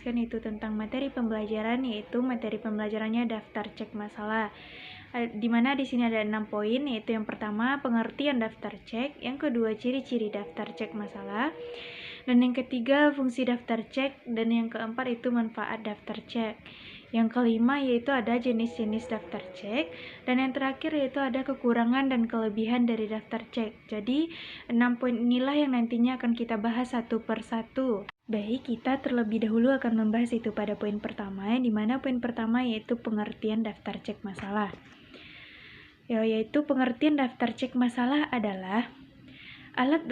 menjelaskan itu tentang materi pembelajaran, yaitu materi pembelajarannya daftar cek masalah. Di mana di sini ada 6 poin, yaitu yang pertama pengertian daftar cek, yang kedua ciri-ciri daftar cek masalah, dan yang ketiga fungsi daftar cek, dan yang keempat itu manfaat daftar cek. Yang kelima yaitu ada jenis-jenis daftar cek, dan yang terakhir yaitu ada kekurangan dan kelebihan dari daftar cek. Jadi 6 poin inilah yang nantinya akan kita bahas satu per satu. Baik, kita terlebih dahulu akan membahas itu pada poin pertama, yang dimana poin pertama yaitu pengertian daftar cek masalah. Yaitu pengertian daftar cek masalah adalah alat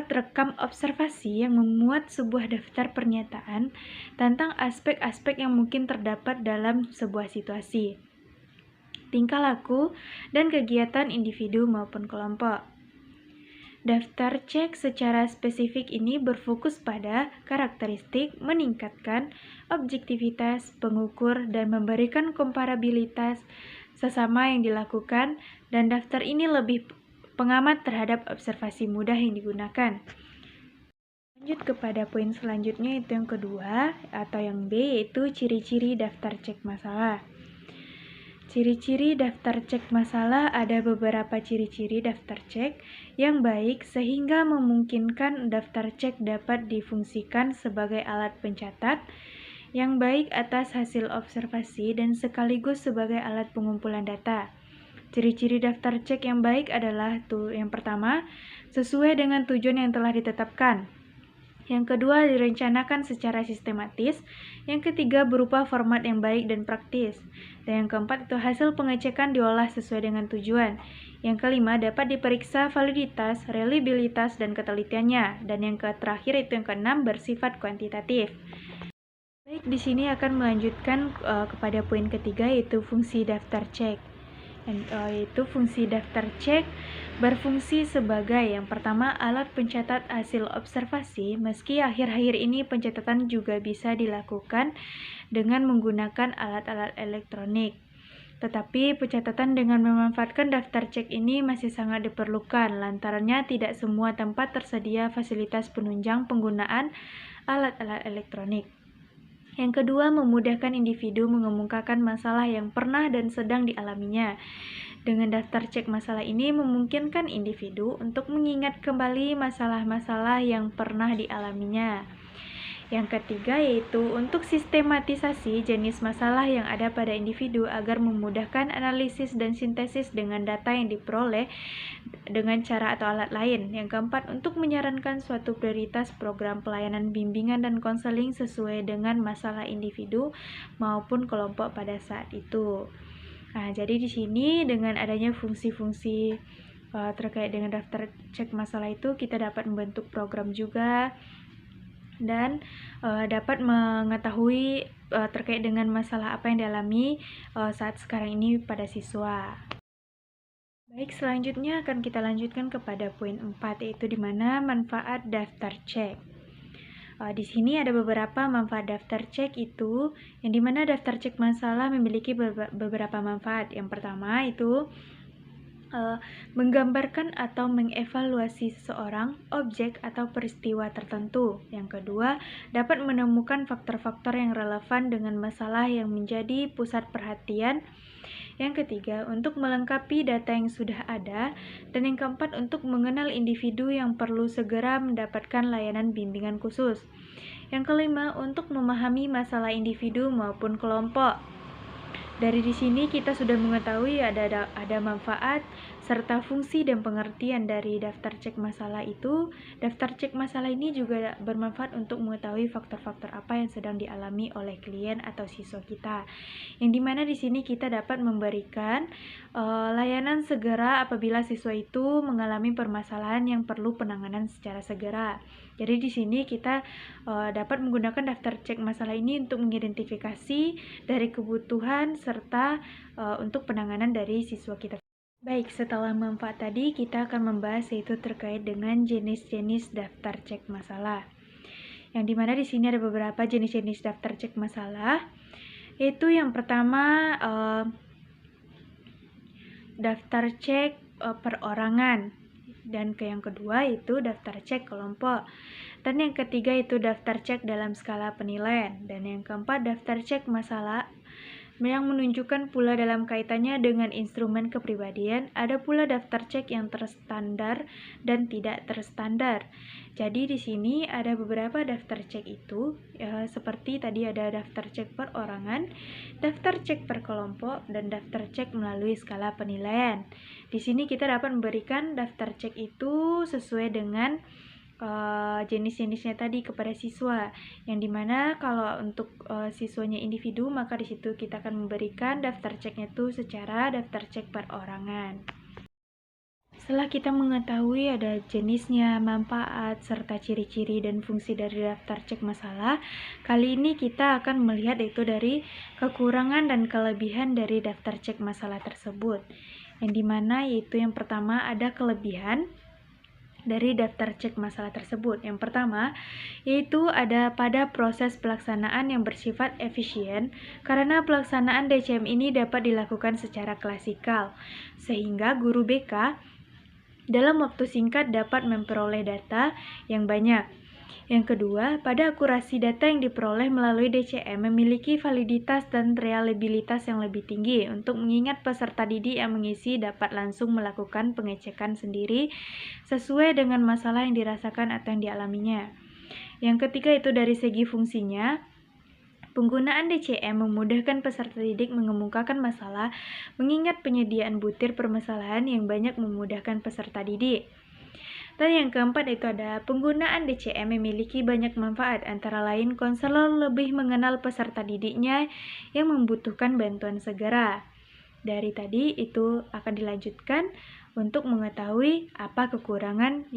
rekam observasi yang memuat sebuah daftar pernyataan tentang aspek-aspek yang mungkin terdapat dalam sebuah situasi, tingkah laku, dan kegiatan individu maupun kelompok. Daftar cek secara spesifik ini berfokus pada karakteristik, meningkatkan objektivitas pengukur, dan memberikan komparabilitas sesama yang dilakukan, dan daftar ini lebih pengamat terhadap observasi mudah yang digunakan. Lanjut kepada poin selanjutnya, itu yang kedua atau yang B, yaitu ciri-ciri daftar cek masalah. Ciri-ciri daftar cek masalah, ada beberapa ciri-ciri daftar cek yang baik sehingga memungkinkan daftar cek dapat difungsikan sebagai alat pencatat yang baik atas hasil observasi dan sekaligus sebagai alat pengumpulan data. Ciri-ciri daftar cek yang baik adalah yang pertama, sesuai dengan tujuan yang telah ditetapkan. Yang kedua, direncanakan secara sistematis. Yang ketiga, berupa format yang baik dan praktis. Dan yang keempat, itu hasil pengecekan diolah sesuai dengan tujuan. Yang kelima, dapat diperiksa validitas, reliabilitas, dan ketelitiannya. Dan yang terakhir, itu yang keenam, bersifat kuantitatif. Baik, di sini akan melanjutkan kepada poin ketiga, yaitu fungsi daftar cek. Yaitu fungsi daftar cek berfungsi sebagai yang pertama alat pencatat hasil observasi, meski akhir-akhir ini pencatatan juga bisa dilakukan dengan menggunakan alat-alat elektronik. Tetapi pencatatan dengan memanfaatkan daftar cek ini masih sangat diperlukan, lantarannya tidak semua tempat tersedia fasilitas penunjang penggunaan alat-alat elektronik. Yang kedua, memudahkan individu mengemukakan masalah yang pernah dan sedang dialaminya. Dengan daftar cek masalah ini memungkinkan individu untuk mengingat kembali masalah-masalah yang pernah dialaminya. Yang ketiga yaitu untuk sistematisasi jenis masalah yang ada pada individu agar memudahkan analisis dan sintesis dengan data yang diperoleh dengan cara atau alat lain. Yang keempat, untuk menyarankan suatu prioritas program pelayanan bimbingan dan konseling sesuai dengan masalah individu maupun kelompok pada saat itu. Nah, jadi di sini dengan adanya fungsi-fungsi terkait dengan daftar cek masalah itu, kita dapat membentuk program juga dan dapat mengetahui terkait dengan masalah apa yang dialami saat sekarang ini pada siswa. Baik, selanjutnya akan kita lanjutkan kepada poin 4, yaitu di mana manfaat daftar cek. Di sini ada beberapa manfaat daftar cek itu, yang dimana daftar cek masalah memiliki beberapa manfaat. Yang pertama itu menggambarkan atau mengevaluasi seseorang, objek, atau peristiwa tertentu. Yang kedua, dapat menemukan faktor-faktor yang relevan dengan masalah yang menjadi pusat perhatian. Yang ketiga, untuk melengkapi data yang sudah ada. Dan yang keempat, untuk mengenal individu yang perlu segera mendapatkan layanan bimbingan khusus. Yang kelima, untuk memahami masalah individu maupun kelompok. Dari di sini kita sudah mengetahui ada manfaat serta fungsi dan pengertian dari daftar cek masalah itu. Daftar cek masalah ini juga bermanfaat untuk mengetahui faktor-faktor apa yang sedang dialami oleh klien atau siswa kita. Yang dimana di sini kita dapat memberikan layanan segera apabila siswa itu mengalami permasalahan yang perlu penanganan secara segera. Jadi di sini kita dapat menggunakan daftar cek masalah ini untuk mengidentifikasi dari kebutuhan serta untuk penanganan dari siswa kita. Baik, setelah manfaat tadi kita akan membahas yaitu terkait dengan jenis-jenis daftar cek masalah. Yang dimana di sini ada beberapa jenis-jenis daftar cek masalah. Yaitu yang pertama daftar cek perorangan, dan yang kedua itu daftar cek kelompok. Dan yang ketiga itu daftar cek dalam skala penilaian. Dan yang keempat daftar cek masalah yang menunjukkan pula dalam kaitannya dengan instrumen kepribadian. Ada pula daftar cek yang terstandar dan tidak terstandar. Jadi di sini ada beberapa daftar cek itu, seperti tadi ada daftar cek perorangan, daftar cek per kelompok, dan daftar cek melalui skala penilaian. Di sini kita dapat memberikan daftar cek itu sesuai dengan jenis-jenisnya tadi kepada siswa, yang dimana kalau untuk siswanya individu, maka di situ kita akan memberikan daftar ceknya itu secara daftar cek perorangan. Setelah kita mengetahui ada jenisnya, manfaat, serta ciri-ciri dan fungsi dari daftar cek masalah, kali ini kita akan melihat itu dari kekurangan dan kelebihan dari daftar cek masalah tersebut, yang dimana yaitu yang pertama ada kelebihan dari daftar cek masalah tersebut. Yang pertama, yaitu ada pada proses pelaksanaan yang bersifat efisien, karena pelaksanaan DCM ini dapat dilakukan secara klasikal, sehingga guru BK dalam waktu singkat dapat memperoleh data yang banyak. Yang kedua, pada akurasi data yang diperoleh melalui DCM memiliki validitas dan reliabilitas yang lebih tinggi untuk mengingat peserta didik yang mengisi dapat langsung melakukan pengecekan sendiri sesuai dengan masalah yang dirasakan atau yang dialaminya. Yang ketiga itu dari segi fungsinya, penggunaan DCM memudahkan peserta didik mengemukakan masalah mengingat penyediaan butir permasalahan yang banyak memudahkan peserta didik. Dan yang keempat itu ada penggunaan DCM memiliki banyak manfaat, antara lain konselor lebih mengenal peserta didiknya yang membutuhkan bantuan segera. Dari tadi itu akan dilanjutkan untuk mengetahui apa kekurangan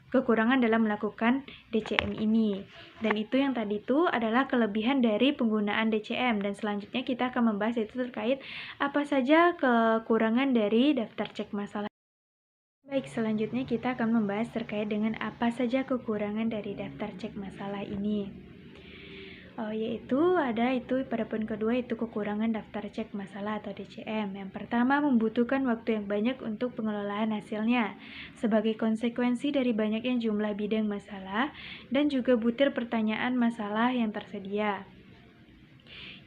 kekurangan dalam melakukan DCM ini. Dan itu yang tadi itu adalah kelebihan dari penggunaan DCM, dan selanjutnya kita akan membahas itu terkait apa saja kekurangan dari daftar cek masalah. Baik, selanjutnya kita akan membahas terkait dengan apa saja kekurangan dari daftar cek masalah ini. Yaitu ada itu pada poin kedua itu kekurangan daftar cek masalah atau DCM. Yang pertama, membutuhkan waktu yang banyak untuk pengelolaan hasilnya sebagai konsekuensi dari banyaknya jumlah bidang masalah dan juga butir pertanyaan masalah yang tersedia.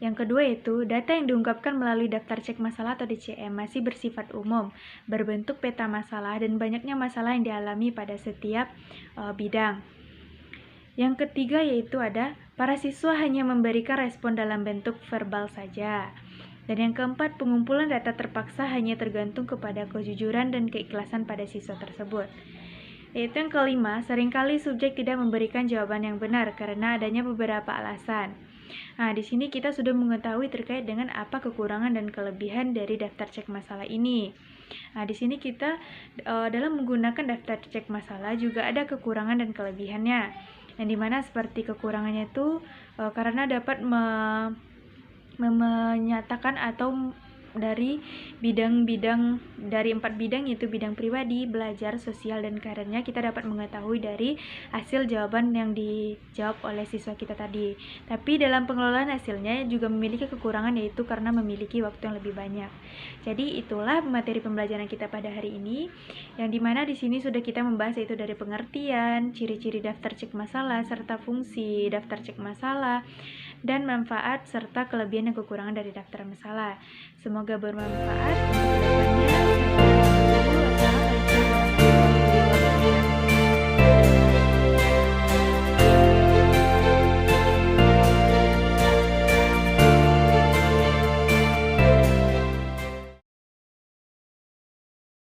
Yang kedua itu, data yang diungkapkan melalui daftar cek masalah atau DCM masih bersifat umum, berbentuk peta masalah dan banyaknya masalah yang dialami pada setiap bidang. Yang ketiga yaitu ada, para siswa hanya memberikan respon dalam bentuk verbal saja. Dan yang keempat, pengumpulan data terpaksa hanya tergantung kepada kejujuran dan keikhlasan pada siswa tersebut. Yaitu yang kelima, seringkali subjek tidak memberikan jawaban yang benar karena adanya beberapa alasan. Nah, di sini kita sudah mengetahui terkait dengan apa kekurangan dan kelebihan dari daftar cek masalah ini. Nah, di sini kita dalam menggunakan daftar cek masalah juga ada kekurangan dan kelebihannya. Yang dimana seperti kekurangannya itu karena dapat menyatakan atau dari bidang-bidang dari 4 bidang, yaitu bidang pribadi, belajar, sosial, dan karirnya, kita dapat mengetahui dari hasil jawaban yang dijawab oleh siswa kita tadi. Tapi dalam pengelolaan hasilnya juga memiliki kekurangan, yaitu karena memiliki waktu yang lebih banyak. Jadi itulah materi pembelajaran kita pada hari ini, yang dimana di sini sudah kita membahas yaitu dari pengertian, ciri-ciri daftar cek masalah, serta fungsi daftar cek masalah, dan manfaat serta kelebihan dan kekurangan dari daftar masalah. Semoga bermanfaat untuk kedepannya.